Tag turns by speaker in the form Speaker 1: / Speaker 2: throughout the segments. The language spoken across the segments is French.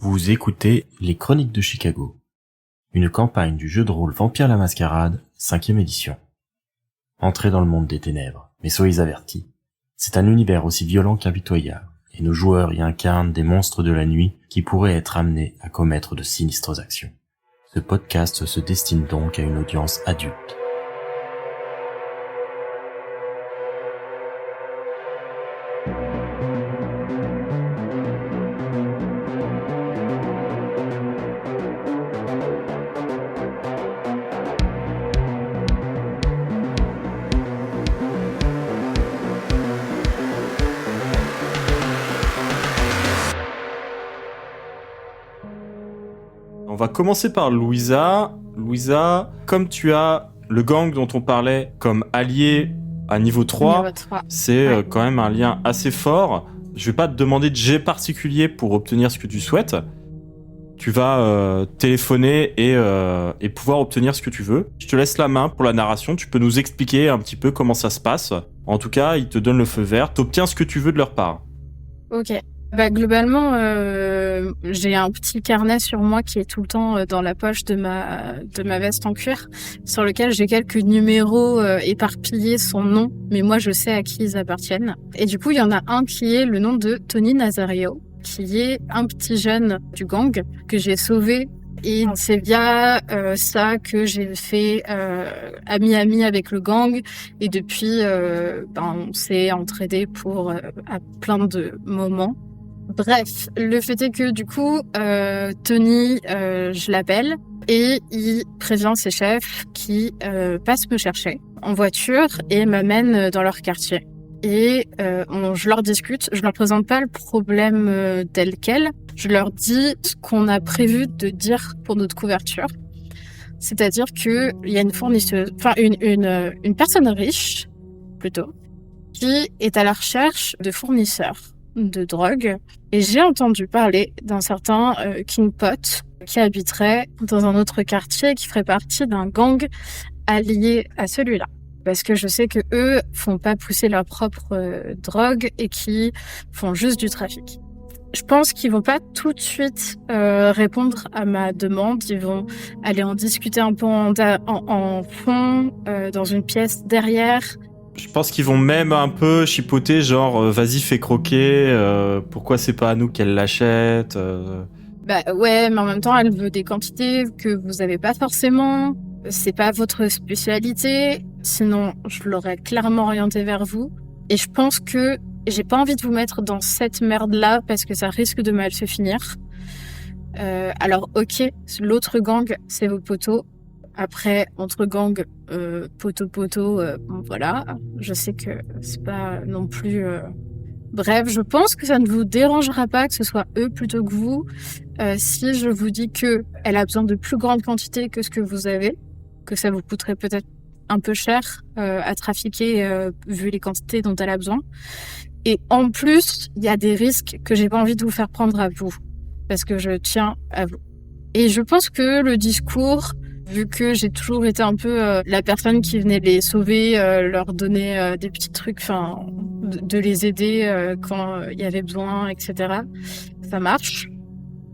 Speaker 1: Vous écoutez Les Chroniques de Chicago, une campagne du jeu de rôle Vampire la Mascarade, 5e édition. Entrez dans le monde des ténèbres, mais soyez avertis. C'est un univers aussi violent qu'impitoyable, et nos joueurs y incarnent des monstres de la nuit qui pourraient être amenés à commettre de sinistres actions. Ce podcast se destine donc à une audience adulte. On va commencer par Louisa. Louisa, comme tu as le gang dont on parlait comme allié à niveau 3, c'est quand même un lien assez fort. Je vais pas te demander de jet particulier pour obtenir ce que tu souhaites. Tu vas téléphoner et pouvoir obtenir ce que tu veux. Je te laisse la main pour la narration. Tu peux nous expliquer un petit peu comment ça se passe. En tout cas, ils te donnent le feu vert. T'obtiens ce que tu veux de leur part.
Speaker 2: Ok. Globalement, j'ai un petit carnet sur moi qui est tout le temps dans la poche de ma veste en cuir, sur lequel j'ai quelques numéros éparpillés, son nom, mais moi je sais à qui ils appartiennent. Et du coup, il y en a un qui est le nom de Tony Nazario, qui est un petit jeune du gang que j'ai sauvé. Et c'est via ça que j'ai fait ami avec le gang. Et depuis, on s'est entraidé pour à plein de moments. Bref, le fait est que du coup, Tony, je l'appelle et il prévient ses chefs qui passent me chercher en voiture et m'amènent dans leur quartier. Et je leur discute, je leur présente pas le problème tel quel, je leur dis ce qu'on a prévu de dire pour notre couverture. C'est-à-dire que il y a une fournisseuse, une personne riche, plutôt, qui est à la recherche de fournisseurs de drogue. Et j'ai entendu parler d'un certain Kingpot qui habiterait dans un autre quartier qui ferait partie d'un gang allié à celui-là. Parce que je sais que eux font pas pousser leur propre drogue et qui font juste du trafic. Je pense qu'ils vont pas tout de suite répondre à ma demande. Ils vont aller en discuter un peu en fond, dans une pièce derrière.
Speaker 1: Je pense qu'ils vont même un peu chipoter, genre vas-y fais croquer, pourquoi c'est pas à nous qu'elle l'achète
Speaker 2: Ouais, mais en même temps elle veut des quantités que vous avez pas forcément. C'est pas votre spécialité, sinon je l'aurais clairement orienté vers vous. Et je pense que j'ai pas envie de vous mettre dans cette merde-là parce que ça risque de mal se finir. Alors ok, l'autre gang, c'est vos potos. Après, entre gang, poteau, voilà. Je sais que c'est pas non plus... Bref, je pense que ça ne vous dérangera pas que ce soit eux plutôt que vous. Si je vous dis que elle a besoin de plus grandes quantités que ce que vous avez, que ça vous coûterait peut-être un peu cher à trafiquer vu les quantités dont elle a besoin. Et en plus, il y a des risques que j'ai pas envie de vous faire prendre à vous, parce que je tiens à vous. Et je pense que le discours, vu que j'ai toujours été un peu la personne qui venait les sauver, leur donner des petits trucs, de les aider quand il y avait besoin, etc. Ça marche.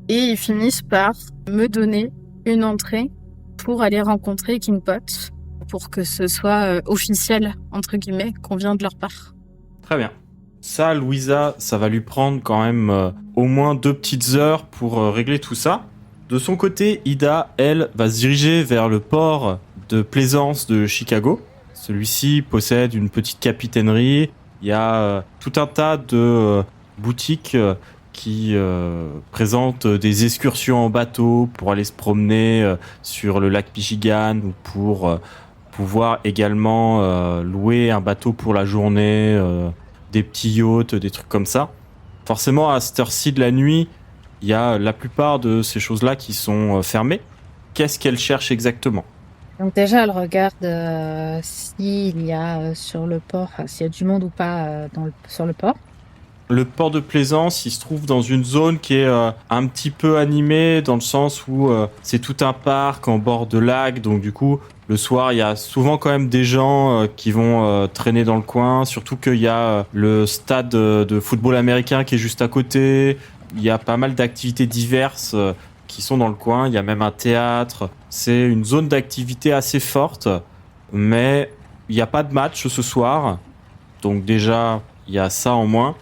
Speaker 2: Et ils finissent par me donner une entrée pour aller rencontrer Kingpot, pour que ce soit officiel, entre guillemets, qu'on vient de leur part.
Speaker 1: Très bien. Ça, Louisa, ça va lui prendre quand même au moins 2 petites heures pour régler tout ça. De son côté, Ida, elle, va se diriger vers le port de plaisance de Chicago. Celui-ci possède une petite capitainerie. Il y a tout un tas de boutiques qui présentent des excursions en bateau pour aller se promener sur le lac Michigan ou pour pouvoir également louer un bateau pour la journée, des petits yachts, des trucs comme ça. Forcément, à cette heure-ci de la nuit, il y a la plupart de ces choses-là qui sont fermées. Qu'est-ce qu'elle cherche exactement ?
Speaker 3: Donc déjà, elle regarde s'il y a sur le port, s'il y a du monde ou pas sur le port.
Speaker 1: Le port de plaisance, il se trouve dans une zone qui est un petit peu animée, dans le sens où c'est tout un parc en bord de lac. Donc du coup, le soir, il y a souvent quand même des gens qui vont traîner dans le coin. Surtout qu'il y a le stade de football américain qui est juste à côté. il y a pas mal d'activités diverses qui sont dans le coin. Il y a même un théâtre. C'est une zone d'activité assez forte, mais il n'y a pas de match ce soir. Donc déjà, il y a ça en moins.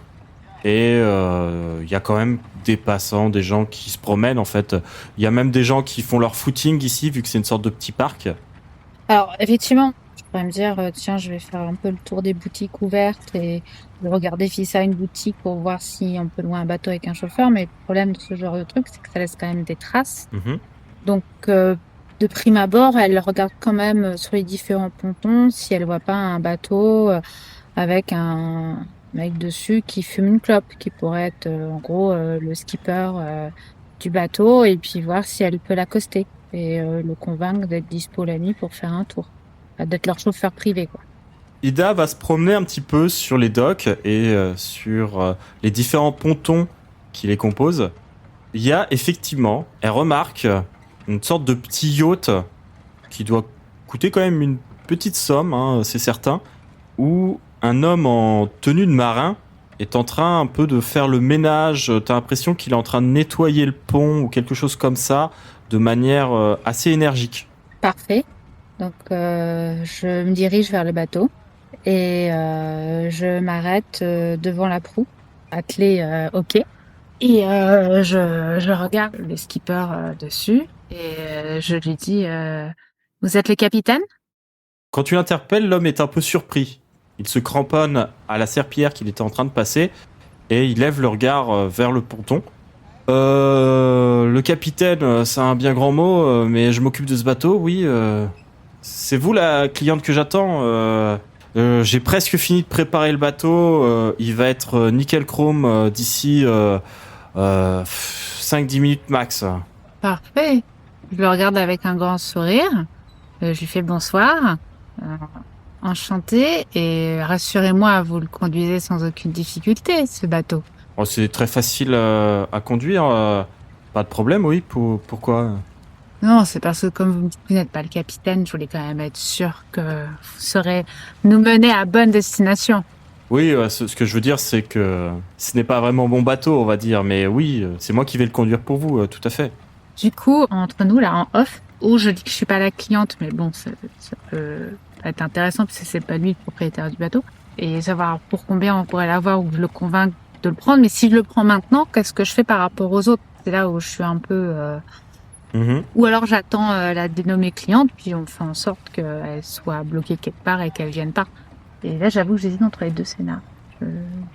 Speaker 1: Et il y a quand même des passants, des gens qui se promènent en fait. Il y a même des gens qui font leur footing ici, vu que c'est une sorte de petit parc.
Speaker 3: Alors, effectivement, je pourrais me dire, tiens, je vais faire un peu le tour des boutiques ouvertes et de regarder si ça a une boutique pour voir si on peut louer un bateau avec un chauffeur. Mais le problème de ce genre de truc, c'est que ça laisse quand même des traces.
Speaker 1: Mhm.
Speaker 3: Donc, de prime abord, elle regarde quand même sur les différents pontons si elle voit pas un bateau avec un mec dessus qui fume une clope, qui pourrait être en gros le skipper du bateau, et puis voir si elle peut l'accoster et le convaincre d'être dispo la nuit pour faire un tour. Enfin, d'être leur chauffeur privé, quoi.
Speaker 1: Ida va se promener un petit peu sur les docks et sur les différents pontons qui les composent. Il y a effectivement, elle remarque une sorte de petit yacht qui doit coûter quand même une petite somme, hein, c'est certain, où un homme en tenue de marin est en train un peu de faire le ménage. T'as l'impression qu'il est en train de nettoyer le pont ou quelque chose comme ça, de manière assez énergique.
Speaker 3: Parfait. Donc, je me dirige vers le bateau et je m'arrête devant la proue, attelée au quai. Et je regarde le skipper dessus et je lui dis vous êtes le capitaine?
Speaker 1: Quand tu l'interpelles, l'homme est un peu surpris. Il se cramponne à la serpillière qu'il était en train de passer et il lève le regard vers le ponton. Le capitaine, c'est un bien grand mot, mais je m'occupe de ce bateau, oui. C'est vous la cliente que j'attends. J'ai presque fini de préparer le bateau. Il va être nickel chrome d'ici 5-10 minutes max.
Speaker 3: Parfait. Je le regarde avec un grand sourire. Je lui fais bonsoir. Enchanté. Et rassurez-moi, vous le conduisez sans aucune difficulté, ce bateau.
Speaker 1: Oh, c'est très facile à conduire. Pas de problème, oui. Pourquoi?
Speaker 3: Non, c'est parce que comme vous me dites que vous n'êtes pas le capitaine, je voulais quand même être sûr que vous saurez nous mener à bonne destination.
Speaker 1: Oui, ce que je veux dire, c'est que ce n'est pas vraiment mon bateau, on va dire. Mais oui, c'est moi qui vais le conduire pour vous, tout à fait.
Speaker 3: Du coup, entre nous, là, en off, où je dis que je suis pas la cliente, mais bon, ça peut être intéressant parce que c'est pas lui le propriétaire du bateau. Et savoir pour combien on pourrait l'avoir ou que je le convainc de le prendre. Mais si je le prends maintenant, qu'est-ce que je fais par rapport aux autres? C'est là où je suis un peu... Ou alors j'attends la dénommée cliente, puis on fait en sorte qu'elle soit bloquée quelque part et qu'elle vienne pas. Et là, j'avoue que j'hésite entre les deux scénarios.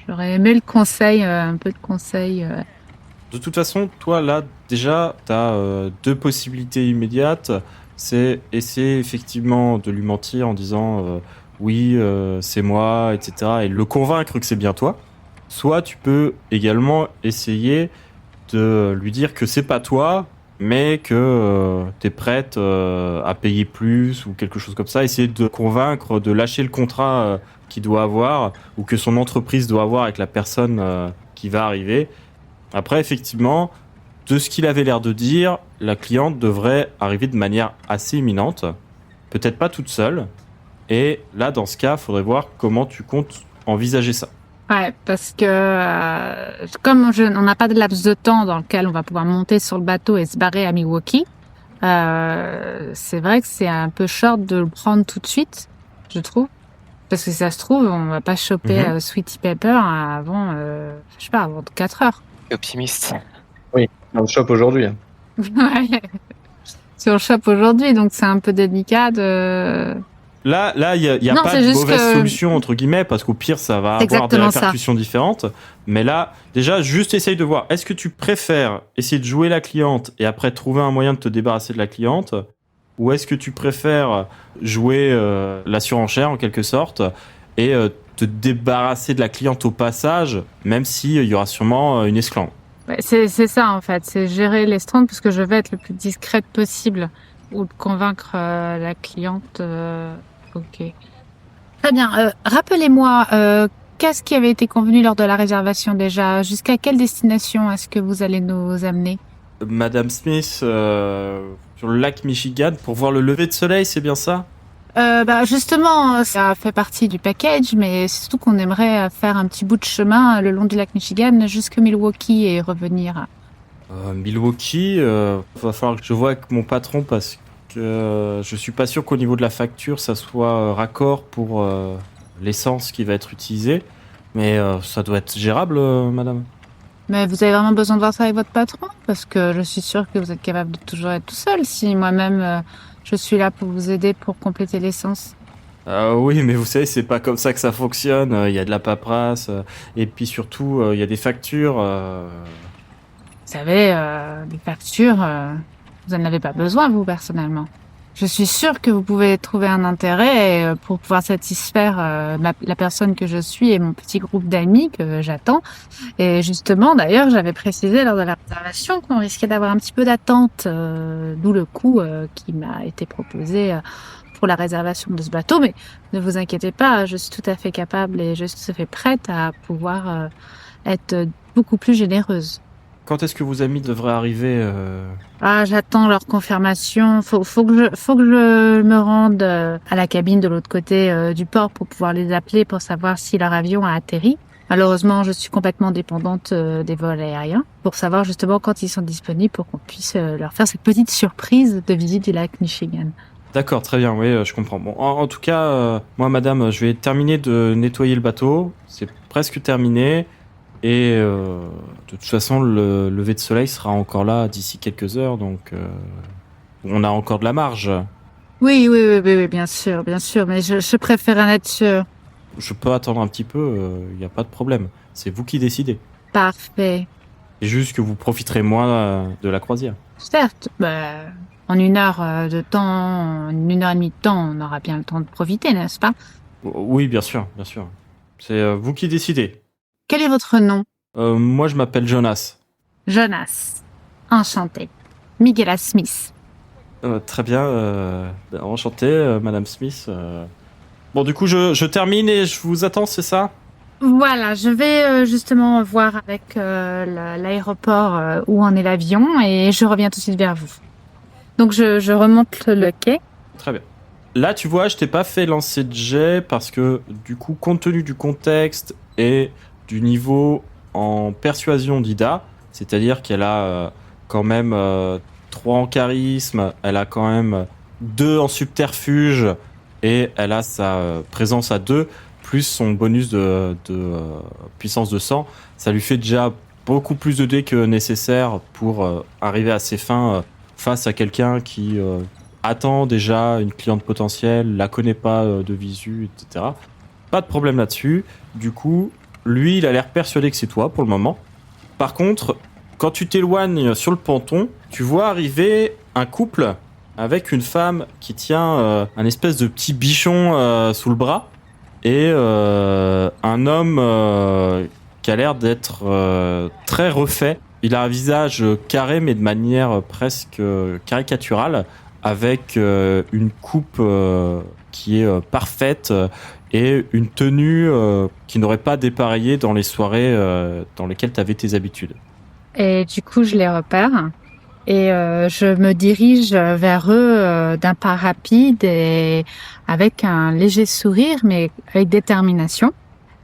Speaker 3: J'aurais aimé le conseil, un peu de conseil.
Speaker 1: De toute façon, toi, là, déjà, tu as deux possibilités immédiates. C'est essayer effectivement de lui mentir en disant oui, c'est moi, etc. et le convaincre que c'est bien toi. Soit tu peux également essayer de lui dire que c'est pas toi, mais que t'es prête à payer plus ou quelque chose comme ça. Essayer de convaincre de lâcher le contrat qu'il doit avoir ou que son entreprise doit avoir avec la personne qui va arriver. Après, effectivement, de ce qu'il avait l'air de dire, la cliente devrait arriver de manière assez imminente. Peut-être pas toute seule. Et là, dans ce cas, il faudrait voir comment tu comptes envisager ça.
Speaker 3: Ouais, parce que comme on n'a pas de laps de temps dans lequel on va pouvoir monter sur le bateau et se barrer à Milwaukee, c'est vrai que c'est un peu short de le prendre tout de suite, je trouve. Parce que si ça se trouve, on va pas choper Sweetie Pepper avant, je sais pas, avant 4 heures.
Speaker 4: Optimiste.
Speaker 5: Oui, on le chope aujourd'hui.
Speaker 3: Ouais. Si on le chope aujourd'hui, donc c'est un peu délicat de...
Speaker 1: Là, il y a
Speaker 3: Non,
Speaker 1: pas
Speaker 3: c'est
Speaker 1: de
Speaker 3: juste
Speaker 1: mauvaise
Speaker 3: que-
Speaker 1: solution, entre guillemets, parce qu'au pire, ça va avoir des
Speaker 3: Exactement ça.
Speaker 1: répercussions différentes. Mais là, déjà, juste essaye de voir. Est-ce que tu préfères essayer de jouer la cliente et après trouver un moyen de te débarrasser de la cliente? Ou est-ce que tu préfères jouer la surenchère, en quelque sorte, et te débarrasser de la cliente au passage, même s'il y aura sûrement une esclandre?
Speaker 3: Ouais, c'est ça en fait, c'est gérer les stands parce que je vais être le plus discrète possible ou de convaincre la cliente. Ok. Très bien. Rappelez-moi, qu'est-ce qui avait été convenu lors de la réservation déjà? Jusqu'à quelle destination est-ce que vous allez nous amener?
Speaker 1: Madame Smith, sur le lac Michigan, pour voir le lever de soleil, c'est bien ça?
Speaker 3: Justement, ça fait partie du package, mais c'est surtout qu'on aimerait faire un petit bout de chemin le long du lac Michigan jusque Milwaukee et revenir.
Speaker 1: Milwaukee, va falloir que je vois avec mon patron parce que je suis pas sûr qu'au niveau de la facture, ça soit raccord pour l'essence qui va être utilisée. Mais ça doit être gérable, madame.
Speaker 3: Mais vous avez vraiment besoin de voir ça avec votre patron? Parce que je suis sûre que vous êtes capable de toujours être tout seul si moi-même je suis là pour vous aider pour compléter l'essence.
Speaker 1: Oui, mais vous savez, c'est pas comme ça que ça fonctionne. Il y a de la paperasse, et puis surtout, il y a des factures.
Speaker 3: Vous savez, les factures, vous n'en avez pas besoin, vous, personnellement. Je suis sûre que vous pouvez trouver un intérêt pour pouvoir satisfaire la personne que je suis et mon petit groupe d'amis que j'attends. Et justement, d'ailleurs, j'avais précisé lors de la réservation qu'on risquait d'avoir un petit peu d'attente, d'où le coût qui m'a été proposé pour la réservation de ce bateau. Mais ne vous inquiétez pas, je suis tout à fait capable et je suis tout à fait prête à pouvoir être beaucoup plus généreuse.
Speaker 1: Quand est-ce que vos amis devraient arriver
Speaker 3: J'attends leur confirmation. Faut que je me rende à la cabine de l'autre côté du port pour pouvoir les appeler pour savoir si leur avion a atterri. Malheureusement, je suis complètement dépendante des vols aériens pour savoir justement quand ils sont disponibles pour qu'on puisse leur faire cette petite surprise de visite du lac Michigan.
Speaker 1: D'accord, très bien, oui, je comprends. Bon, en tout cas, moi, madame, je vais terminer de nettoyer le bateau. C'est presque terminé. Et de toute façon, le lever de soleil sera encore là d'ici quelques heures, donc on a encore de la marge.
Speaker 3: Oui, bien sûr, mais je préfère en être sûre.
Speaker 1: Je peux attendre un petit peu, il n'y a pas de problème. C'est vous qui décidez.
Speaker 3: Parfait.
Speaker 1: C'est juste que vous profiterez moins de la croisière.
Speaker 3: Certes, en 1 heure de temps, en 1 heure et demie de temps, on aura bien le temps de profiter, n'est-ce pas?
Speaker 1: Oui, bien sûr, bien sûr. C'est vous qui décidez.
Speaker 3: Quel est votre nom?
Speaker 1: Moi, je m'appelle Jonas.
Speaker 3: Jonas. Enchanté. Miguela Smith.
Speaker 1: Très bien, enchanté, Madame Smith. Bon, du coup, je termine et je vous attends, c'est ça?
Speaker 3: Voilà, je vais justement voir avec l'aéroport où en est l'avion et je reviens tout de suite vers vous. Donc, je remonte le quai.
Speaker 1: Très bien. Là, tu vois, je t'ai pas fait lancer de jet parce que, du coup, compte tenu du contexte et du niveau en persuasion d'Ida, c'est-à-dire qu'elle a quand même 3 en charisme, elle a quand même 2 en subterfuge et elle a sa présence à 2 plus son bonus de puissance de sang. Ça lui fait déjà beaucoup plus de dés que nécessaire pour arriver à ses fins face à quelqu'un qui attend déjà une cliente potentielle, la connaît pas de visu, etc. Pas de problème là-dessus. Du coup, lui, il a l'air persuadé que c'est toi pour le moment. Par contre, quand tu t'éloignes sur le ponton, tu vois arriver un couple avec une femme qui tient un espèce de petit bichon sous le bras et un homme qui a l'air d'être très refait. Il a un visage carré mais de manière presque caricaturale avec une coupe qui est parfaite et une tenue qui n'aurait pas dépareillé dans les soirées dans lesquelles tu avais tes habitudes.
Speaker 3: Et du coup, je les repère et je me dirige vers eux d'un pas rapide et avec un léger sourire, mais avec détermination.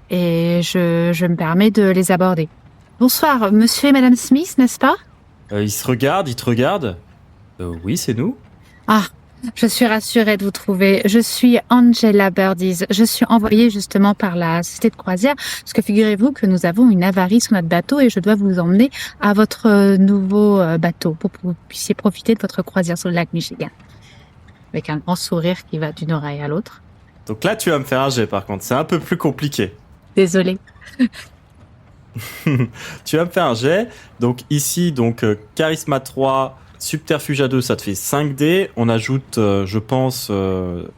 Speaker 3: Et je me permets de les aborder. Bonsoir, monsieur et madame Smith, n'est-ce pas?
Speaker 1: Ils se regardent, ils te regardent. Oui, c'est nous.
Speaker 3: Je suis rassurée de vous trouver. Je suis Angela Burdies. Je suis envoyée justement par la société de croisière parce que figurez-vous que nous avons une avarie sur notre bateau et je dois vous emmener à votre nouveau bateau pour que vous puissiez profiter de votre croisière sur le lac Michigan. Avec un grand sourire qui va d'une oreille à l'autre.
Speaker 1: Donc là, tu vas me faire un jet par contre. C'est un peu plus compliqué.
Speaker 3: Désolée.
Speaker 1: Tu vas me faire un jet. Donc ici, charisme 3... Subterfuge à 2, ça te fait 5 dés. On ajoute, je pense,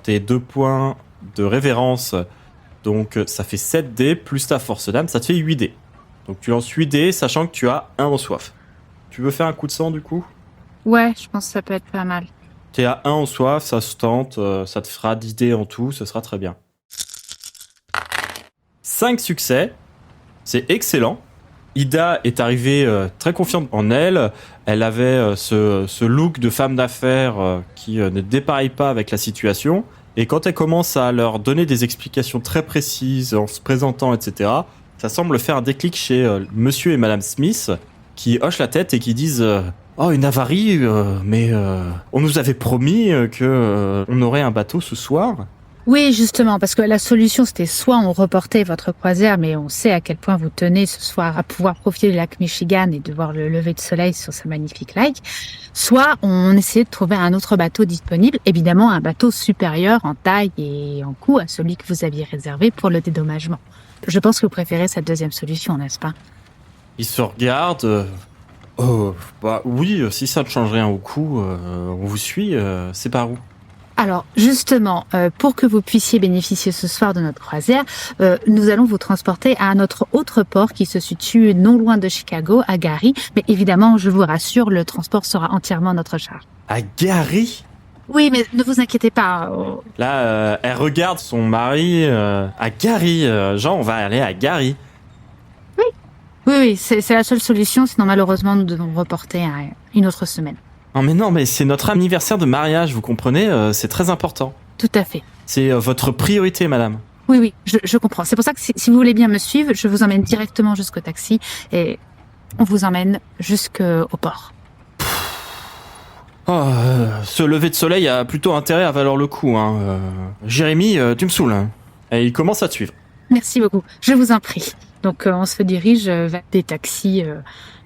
Speaker 1: tes 2 points de révérence. Donc, ça fait 7 dés, plus ta force d'âme, ça te fait 8 dés. Donc, tu lances 8 dés, sachant que tu as 1 en soif. Tu veux faire un coup de sang, du coup?
Speaker 3: Ouais, je pense que ça peut être pas mal.
Speaker 1: T'es à 1 en soif, ça se tente, ça te fera 10 dés en tout, ce sera très bien. 5 succès, c'est excellent. Ida est arrivée très confiante en elle. Elle avait ce look de femme d'affaires qui ne dépareille pas avec la situation. Et quand elle commence à leur donner des explications très précises en se présentant, etc., ça semble faire un déclic chez monsieur et madame Smith, qui hochent la tête et qui disent oh, une avarie, mais on nous avait promis on aurait un bateau ce soir.
Speaker 3: Oui, justement, parce que la solution, c'était soit on reportait votre croisière, mais on sait à quel point vous tenez ce soir à pouvoir profiter du lac Michigan et de voir le lever de soleil sur ce magnifique lac, soit on essayait de trouver un autre bateau disponible, évidemment un bateau supérieur en taille et en coût à celui que vous aviez réservé pour le dédommagement. Je pense que vous préférez cette deuxième solution, n'est-ce pas?
Speaker 1: Ils se regardent. Oh, bah oui, si ça ne change rien au coût, on vous suit, c'est par où?
Speaker 3: Alors, justement, pour que vous puissiez bénéficier ce soir de notre croisière, nous allons vous transporter à notre autre port qui se situe non loin de Chicago, à Gary. Mais évidemment, je vous rassure, le transport sera entièrement à notre charge.
Speaker 1: À Gary?
Speaker 3: Oui, mais ne vous inquiétez pas.
Speaker 1: Là, elle regarde son mari à Gary. Genre, on va aller à Gary.
Speaker 3: Oui, c'est la seule solution, sinon malheureusement, nous devons reporter à une autre semaine.
Speaker 1: Non, mais c'est notre anniversaire de mariage, vous comprenez? C'est très important.
Speaker 3: Tout à fait.
Speaker 1: C'est votre priorité, madame.
Speaker 3: Oui, je comprends. C'est pour ça que si vous voulez bien me suivre, je vous emmène directement jusqu'au taxi et on vous emmène jusqu'au port.
Speaker 1: Oh, ce lever de soleil a plutôt intérêt à valoir le coup, hein. Jérémy, tu me saoules. Hein. Et il commence à te suivre.
Speaker 3: Merci beaucoup. Je vous en prie. Donc, on se dirige vers des taxis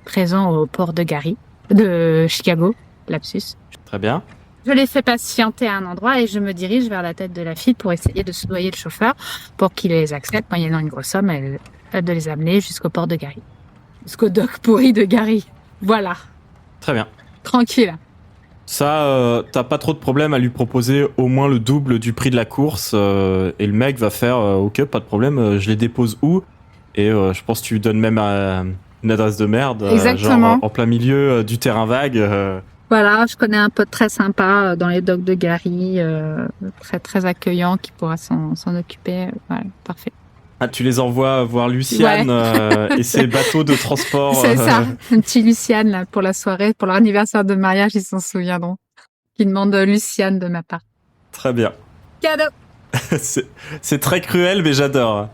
Speaker 3: présents au port de Gary, de Chicago, lapsus.
Speaker 1: Très bien.
Speaker 3: Je les fais patienter à un endroit et je me dirige vers la tête de la file pour essayer de soudoyer le chauffeur pour qu'il les accepte, moyennant une grosse somme, de les amener jusqu'au port de Gary. Jusqu'au dock pourri de Gary. Voilà.
Speaker 1: Très bien.
Speaker 3: Tranquille.
Speaker 1: Ça, t'as pas trop de problème à lui proposer au moins le double du prix de la course et le mec va faire ok, pas de problème, je les dépose où? Et je pense que tu lui donnes même une adresse de merde,
Speaker 3: Exactement.
Speaker 1: genre en plein milieu du terrain vague.
Speaker 3: Voilà, je connais un pote très sympa dans les docks de Gary, très très accueillant, qui pourra s'en occuper. Voilà, parfait.
Speaker 1: Ah, tu les envoies voir Luciane et ses bateaux de transport.
Speaker 3: C'est ça, un petit Luciane là, pour la soirée, pour leur anniversaire de mariage, ils s'en souviendront. Qui demande Luciane de ma part.
Speaker 1: Très bien.
Speaker 3: Cadeau.
Speaker 1: C'est très cruel, mais j'adore.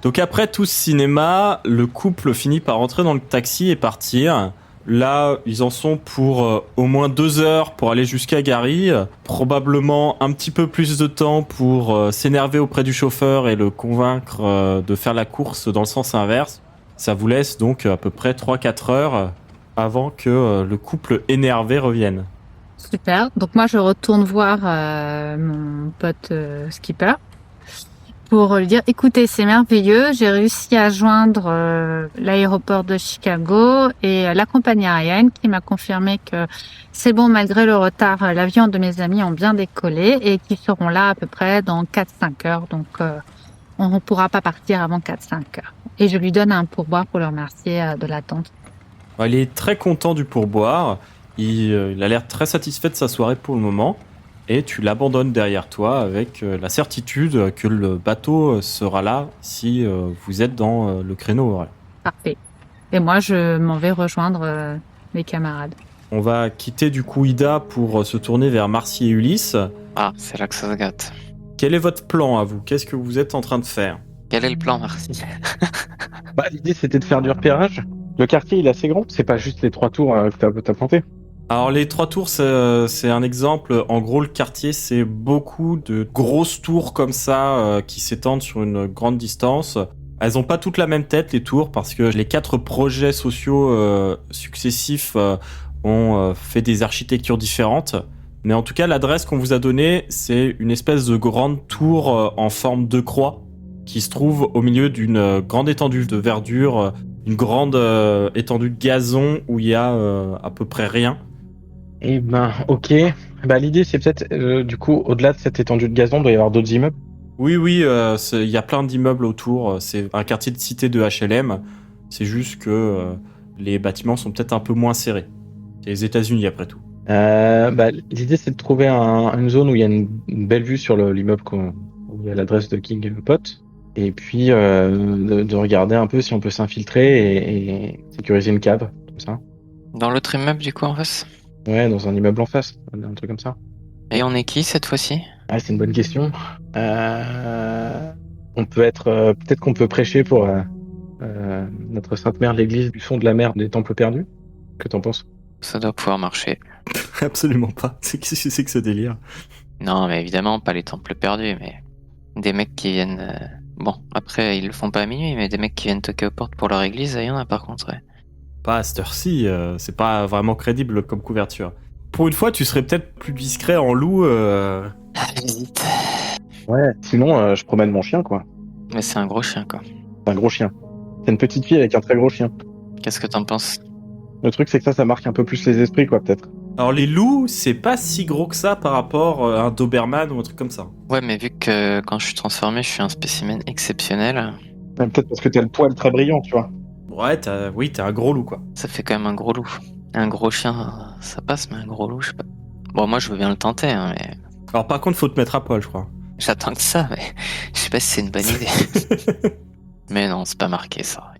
Speaker 1: Donc après tout ce cinéma, le couple finit par rentrer dans le taxi et partir. Là, ils en sont pour au moins 2 heures pour aller jusqu'à Gary. Probablement un petit peu plus de temps pour s'énerver auprès du chauffeur et le convaincre de faire la course dans le sens inverse. Ça vous laisse donc à peu près 3-4 heures avant que le couple énervé revienne.
Speaker 3: Super. Donc moi, je retourne voir mon pote skipper pour lui dire, écoutez, c'est merveilleux, j'ai réussi à joindre l'aéroport de Chicago et la compagnie aérienne qui m'a confirmé que c'est bon, malgré le retard, l'avion de mes amis ont bien décollé et qu'ils seront là à peu près dans 4-5 heures. Donc, on ne pourra pas partir avant 4-5 heures. Et je lui donne un pourboire pour le remercier de l'attente.
Speaker 1: Il est très content du pourboire, il a l'air très satisfait de sa soirée pour le moment. Et tu l'abandonnes derrière toi avec la certitude que le bateau sera là si vous êtes dans le créneau horaire.
Speaker 3: Parfait. Et moi, je m'en vais rejoindre mes camarades.
Speaker 1: On va quitter du coup Ida pour se tourner vers Marcy et Ulysse.
Speaker 4: Ah, c'est là que ça se gâte.
Speaker 1: Quel est votre plan à vous? Qu'est-ce que vous êtes en train de faire?
Speaker 4: Quel est le plan, Marcy?
Speaker 5: L'idée c'était de faire du repérage. Le quartier il est assez grand, c'est pas juste les 3 tours que t'as planté.
Speaker 1: Alors les 3 tours, c'est un exemple. En gros, le quartier, c'est beaucoup de grosses tours comme ça qui s'étendent sur une grande distance. Elles ont pas toutes la même tête, les tours, parce que les 4 projets sociaux successifs ont fait des architectures différentes. Mais en tout cas, l'adresse qu'on vous a donnée, c'est une espèce de grande tour en forme de croix qui se trouve au milieu d'une grande étendue de verdure, une grande étendue de gazon où il y a à peu près rien.
Speaker 5: Eh ben, ok. L'idée c'est peut-être, du coup, au-delà de cette étendue de gazon, il doit y avoir d'autres immeubles.
Speaker 1: Oui, il y a plein d'immeubles autour. C'est un quartier de cité de HLM. C'est juste que les bâtiments sont peut-être un peu moins serrés. C'est les États-Unis après tout.
Speaker 5: L'idée c'est de trouver une zone où il y a une belle vue sur l'immeuble où il y a l'adresse de King Pot. Et puis de regarder un peu si on peut s'infiltrer et sécuriser une cave, comme ça.
Speaker 4: Dans l'autre immeuble, du coup, en face?
Speaker 5: Ouais, dans un immeuble en face, un truc comme ça.
Speaker 4: Et on est qui cette fois-ci?
Speaker 5: Ah, c'est une bonne question. On peut être, peut-être qu'on peut prêcher pour notre Sainte Mère, l'Église du fond de la mer des Temples perdus. Que t'en penses?
Speaker 4: Ça doit pouvoir marcher.
Speaker 1: Absolument pas. Qu'est-ce que c'est que ce délire?
Speaker 4: Non, mais évidemment, pas les temples perdus, mais des mecs qui viennent... Bon, après, ils le font pas à minuit, mais des mecs qui viennent toquer aux portes pour leur église, il y en a par contre, ouais.
Speaker 1: Pas à cette heure-ci, c'est pas vraiment crédible comme couverture. Pour une fois, tu serais peut-être plus discret en loup.
Speaker 4: J'hésite.
Speaker 5: Ouais. Sinon, je promène mon chien, quoi.
Speaker 4: Mais c'est un gros chien, quoi.
Speaker 5: C'est un gros chien. C'est une petite fille avec un très gros chien.
Speaker 4: Qu'est-ce que t'en penses?
Speaker 5: Le truc, c'est que ça marque un peu plus les esprits, quoi, peut-être.
Speaker 1: Alors les loups, c'est pas si gros que ça par rapport à un Doberman ou un truc comme ça.
Speaker 4: Ouais, mais vu que quand je suis transformé, je suis un spécimen exceptionnel,
Speaker 5: Peut-être parce que t'as le poil très brillant, tu vois.
Speaker 1: Ouais, t'es un gros loup quoi.
Speaker 4: ça fait quand même un gros loup. Un gros chien, ça passe, mais un gros loup, je sais pas. Bon, moi, je veux bien le tenter, hein, mais
Speaker 1: Alors par contre, faut te mettre à poil, je crois.
Speaker 4: j'attends que ça, mais je sais pas si c'est une bonne idée. Mais non, c'est pas marqué, ça.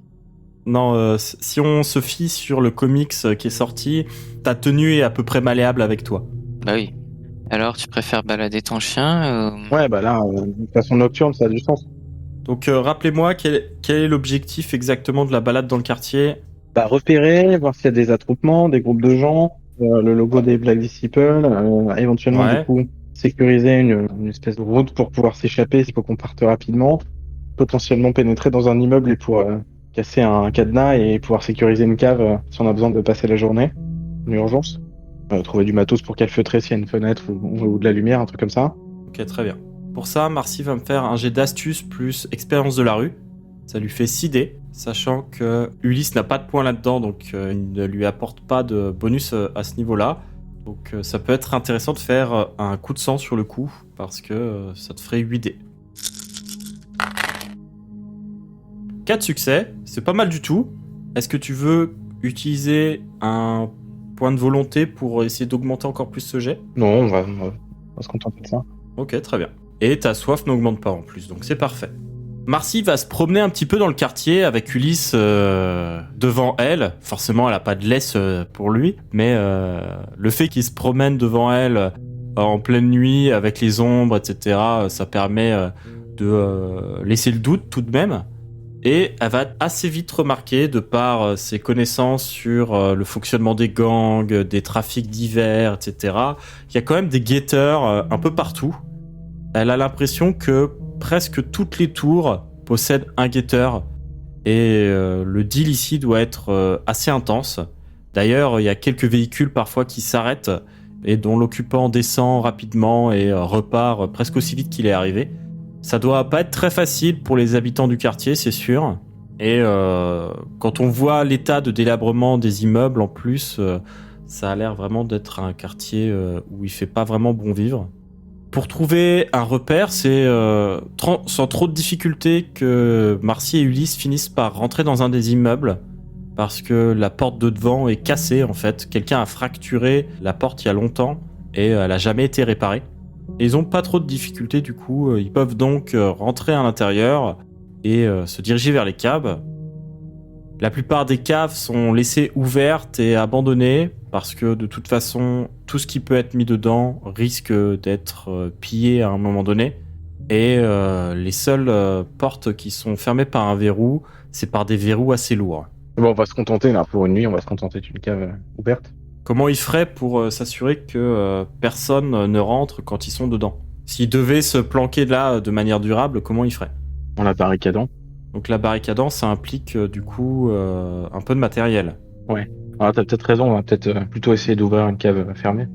Speaker 1: Non, si on se fie sur le comics qui est sorti, ta tenue est à peu près malléable avec toi.
Speaker 4: Bah oui. Alors, tu préfères balader ton chien ou...
Speaker 5: Ouais, bah là, de façon nocturne, ça a du sens.
Speaker 1: Donc rappelez-moi quel est l'objectif exactement de la balade dans le quartier.
Speaker 5: Bah, repérer, voir s'il y a des attroupements, des groupes de gens, le logo des Black Disciples, éventuellement,
Speaker 1: Ouais.
Speaker 5: du coup, sécuriser une espèce de route pour pouvoir s'échapper s'il faut qu'on parte rapidement, potentiellement pénétrer dans un immeuble et pour casser un cadenas et pouvoir sécuriser une cave si on a besoin de passer la journée, en urgence. Trouver du matos pour calfeutrer s'il y a une fenêtre ou de la lumière, un truc comme ça.
Speaker 1: Ok, très bien. Pour ça, Marcy va me faire un jet d'astuce plus expérience de la rue. Ça lui fait 6 dés, sachant que Ulysse n'a pas de points là-dedans, donc il ne lui apporte pas de bonus à ce niveau-là. Donc ça peut être intéressant de faire un coup de sang sur le coup, parce que ça te ferait 8 dés. 4 succès, c'est pas mal du tout. Est-ce que tu veux utiliser un point de volonté pour essayer d'augmenter encore plus ce jet?
Speaker 5: Non, on va se contenter de ça.
Speaker 1: Ok, très bien. Et ta soif n'augmente pas en plus, donc c'est parfait. Marcy va se promener un petit peu dans le quartier avec Ulysse devant elle. Forcément, elle a pas de laisse pour lui, mais le fait qu'il se promène devant elle en pleine nuit avec les ombres, etc., ça permet de laisser le doute tout de même. Et elle va assez vite remarquer, de par ses connaissances sur le fonctionnement des gangs, des trafics divers, etc., qu'il y a quand même des guetteurs un peu partout. Elle a l'impression que presque toutes les tours possèdent un guetteur et le deal ici doit être assez intense. D'ailleurs, il y a quelques véhicules parfois qui s'arrêtent et dont l'occupant descend rapidement et repart presque aussi vite qu'il est arrivé. Ça doit pas être très facile pour les habitants du quartier, c'est sûr. Et quand on voit l'état de délabrement des immeubles en plus, ça a l'air vraiment d'être un quartier où il fait pas vraiment bon vivre. Pour trouver un repère, c'est sans trop de difficulté que Marcy et Ulysse finissent par rentrer dans un des immeubles parce que la porte de devant est cassée en fait. Quelqu'un a fracturé la porte il y a longtemps et elle a jamais été réparée. Et ils ont pas trop de difficultés du coup, ils peuvent donc rentrer à l'intérieur et se diriger vers les caves. La plupart des caves sont laissées ouvertes et abandonnées parce que de toute façon, tout ce qui peut être mis dedans risque d'être pillé à un moment donné. Et les seules portes qui sont fermées par un verrou, c'est par des verrous assez lourds.
Speaker 5: Bon, on va se contenter là pour une nuit, on va se contenter d'une cave ouverte.
Speaker 1: Comment ils feraient pour s'assurer que personne ne rentre quand ils sont dedans? S'ils devaient se planquer là de manière durable, comment ils feraient?
Speaker 5: En la barricadant.
Speaker 1: Donc la barricadant, ça implique du coup un peu de matériel.
Speaker 5: Alors t'as peut-être raison, on va peut-être plutôt essayer d'ouvrir une cave fermée.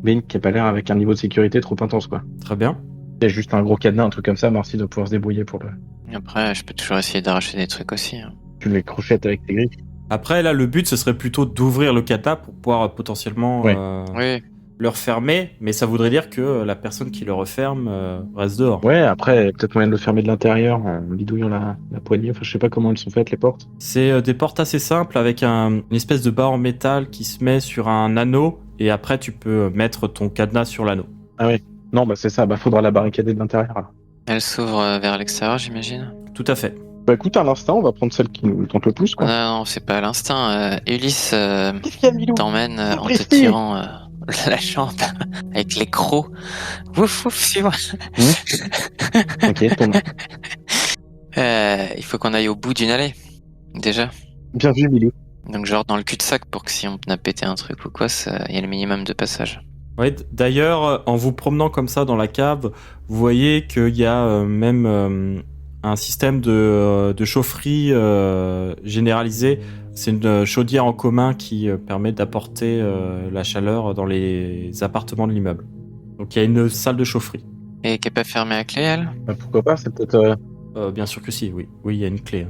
Speaker 5: Mais qui a pas l'air avec un niveau de sécurité trop intense quoi.
Speaker 1: Très bien.
Speaker 5: Il y a juste un gros cadenas, un truc comme ça, Marcy doit pouvoir se débrouiller pour le...
Speaker 4: Après, je peux toujours essayer d'arracher des trucs aussi. Hein.
Speaker 5: Tu les crochettes avec tes griffes.
Speaker 1: Après là, le but ce serait plutôt d'ouvrir le cadenas pour pouvoir potentiellement
Speaker 4: Oui.
Speaker 1: le refermer, mais ça voudrait dire que la personne qui le referme reste dehors.
Speaker 5: Ouais, après, peut-être moyen de le fermer de l'intérieur en bidouillant la poignée. Enfin, je sais pas comment elles sont faites, les portes.
Speaker 1: C'est des portes assez simples avec une espèce de barre en métal qui se met sur un anneau et après tu peux mettre ton cadenas sur l'anneau.
Speaker 5: Ah oui. Non, bah c'est ça, bah faudra la barricader de l'intérieur. Alors.
Speaker 4: Elle s'ouvre vers l'extérieur, j'imagine.
Speaker 1: Tout à fait.
Speaker 5: Bah écoute, à l'instant, on va prendre celle qui nous tente le plus, quoi.
Speaker 4: Non, c'est pas à l'instinct. Ulysse
Speaker 5: Qu'est-ce qu'il y a, Milou
Speaker 4: t'emmène en te
Speaker 5: Précis.
Speaker 4: tirant la jambe avec les crocs. Ouf, ouf, suis-moi.
Speaker 5: Ok, tombe.
Speaker 4: Il faut qu'on aille au bout d'une allée, déjà.
Speaker 5: Bien vu, Milou.
Speaker 4: Donc genre dans le cul-de-sac pour que si on a pété un truc ou quoi, il y a le minimum de passage.
Speaker 1: Ouais, d'ailleurs, en vous promenant comme ça dans la cave, vous voyez qu'il y a même un système de chaufferie généralisé. C'est une chaudière en commun qui permet d'apporter la chaleur dans les appartements de l'immeuble. Donc il y a une salle de chaufferie.
Speaker 4: Et qui est pas fermée à clé, elle?
Speaker 5: Bah, pourquoi pas, c'est peut-être...
Speaker 1: Bien sûr que si, oui. Oui, il y a une clé.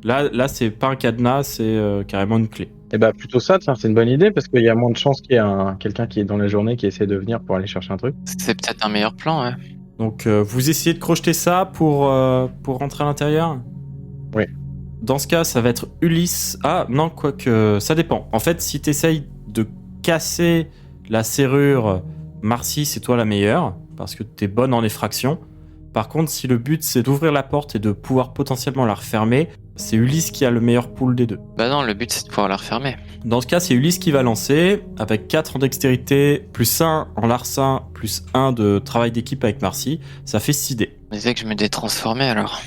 Speaker 1: Là, c'est pas un cadenas, c'est carrément une clé.
Speaker 5: Eh bah, plutôt ça, tiens, c'est une bonne idée, parce qu'il y a moins de chances qu'il y ait quelqu'un qui est dans la journée qui essaie de venir pour aller chercher un truc.
Speaker 4: C'est peut-être un meilleur plan, ouais.
Speaker 1: Donc vous essayez de crocheter ça pour rentrer à l'intérieur?
Speaker 5: Oui.
Speaker 1: Dans ce cas, ça va être Ulysse. Ah non, quoique, ça dépend. En fait, si tu essayes de casser la serrure, Marcy, c'est toi la meilleure, parce que t'es bonne en effraction. Par contre, si le but c'est d'ouvrir la porte et de pouvoir potentiellement la refermer, c'est Ulysse qui a le meilleur pool des deux.
Speaker 4: Bah non, le but c'est de pouvoir la refermer.
Speaker 1: Dans ce cas, c'est Ulysse qui va lancer, avec 4 en dextérité, plus 1 en larcin, plus 1 de travail d'équipe avec Marcy. Ça fait 6 dés.
Speaker 4: On disait que je me détransformais alors.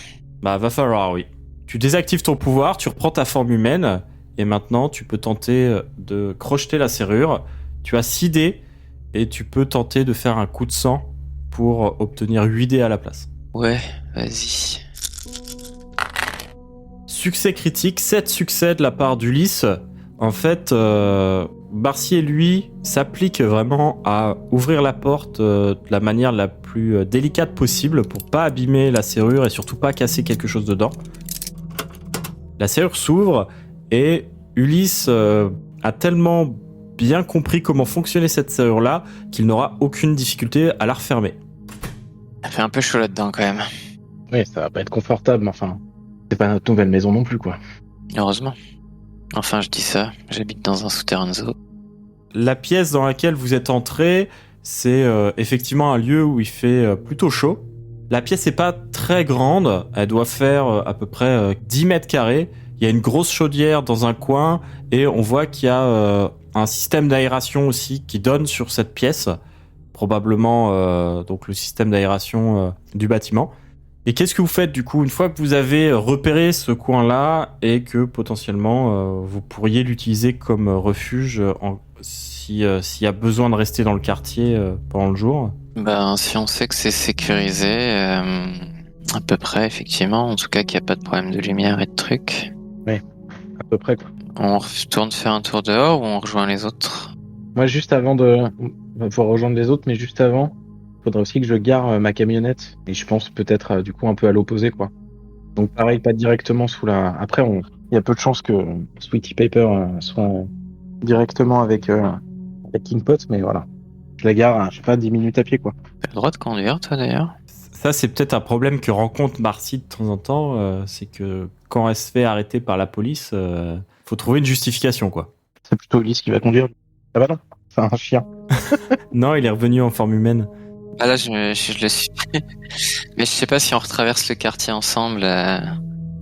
Speaker 1: Bah, va falloir, oui. Tu désactives ton pouvoir, tu reprends ta forme humaine, et maintenant tu peux tenter de crocheter la serrure. Tu as 6 dés, et tu peux tenter de faire un coup de sang pour obtenir 8 dés à la place.
Speaker 4: Ouais, vas-y.
Speaker 1: Succès critique, 7 succès de la part d'Ulysse. En fait, Marcy et lui s'appliquent vraiment à ouvrir la porte de la manière la plus délicate possible pour pas abîmer la serrure et surtout pas casser quelque chose dedans. La serrure s'ouvre et Ulysse a tellement bien compris comment fonctionnait cette serrure-là qu'il n'aura aucune difficulté à la refermer.
Speaker 4: Ça fait un peu chaud là-dedans quand même.
Speaker 5: Oui, ça va pas être confortable, mais enfin, c'est pas notre nouvelle maison non plus, quoi.
Speaker 4: Heureusement. Enfin, je dis ça, j'habite dans un souterrain de zoo.
Speaker 1: La pièce dans laquelle vous êtes entré, c'est effectivement un lieu où il fait plutôt chaud. La pièce n'est pas très grande, elle doit faire à peu près 10 mètres carrés. Il y a une grosse chaudière dans un coin et on voit qu'il y a un système d'aération aussi qui donne sur cette pièce, probablement donc le système d'aération du bâtiment. Et qu'est-ce que vous faites du coup une fois que vous avez repéré ce coin-là et que potentiellement vous pourriez l'utiliser comme refuge s'il y a besoin de rester dans le quartier pendant le jour?
Speaker 4: Ben, si on sait que c'est sécurisé, à peu près, effectivement, en tout cas qu'il n'y a pas de problème de lumière et de trucs.
Speaker 5: À peu près, quoi.
Speaker 4: On retourne faire un tour dehors ou on rejoint les autres?
Speaker 5: Moi, juste avant on va pouvoir rejoindre les autres, mais juste avant, faudrait aussi que je gare ma camionnette. Et je pense peut-être, du coup, un peu à l'opposé, quoi. Donc, pareil, pas directement sous la... Après, il y a peu de chances que Sweetie Paper soit directement avec Kingpot, mais voilà. Je la gare à, je sais pas, 10 minutes à pied, quoi.
Speaker 4: T'as le droit de conduire, toi, d'ailleurs?
Speaker 1: Ça, c'est peut-être un problème que rencontre Marcy de temps en temps, c'est que quand elle se fait arrêter par la police, faut trouver une justification, quoi.
Speaker 5: C'est plutôt Ulysse qui va conduire. Ah bah non, c'est un chien.
Speaker 1: Non, il est revenu en forme humaine.
Speaker 4: Ah là, je le suis. Mais je sais pas si on retraverse le quartier ensemble.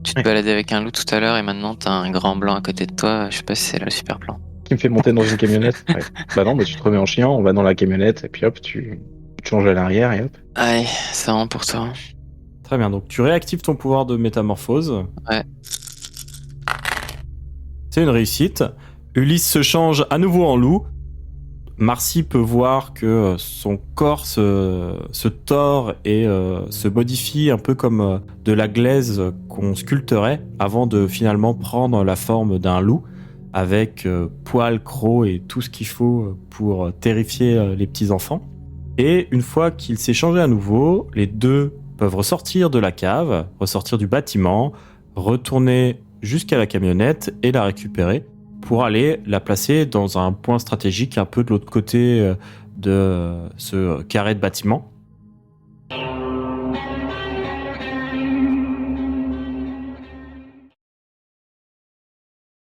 Speaker 4: Tu te baladais avec un loup tout à l'heure et maintenant t'as un grand blanc à côté de toi. Je sais pas si c'est là le super plan.
Speaker 5: Qui me fait monter dans une camionnette. Ouais. Bah non, bah tu te remets en chien, on va dans la camionnette, et puis hop, tu te changes à l'arrière, et hop.
Speaker 4: Aïe, c'est vraiment pour toi.
Speaker 1: Très bien, donc tu réactives ton pouvoir de métamorphose.
Speaker 4: Ouais.
Speaker 1: C'est une réussite. Ulysse se change à nouveau en loup. Marcy peut voir que son corps se tord et se modifie un peu comme de la glaise qu'on sculpterait avant de finalement prendre la forme d'un loup avec poils, crocs et tout ce qu'il faut pour terrifier les petits-enfants. Et une fois qu'il s'est changé à nouveau, les deux peuvent ressortir de la cave, ressortir du bâtiment, retourner jusqu'à la camionnette et la récupérer pour aller la placer dans un point stratégique un peu de l'autre côté de ce carré de bâtiment.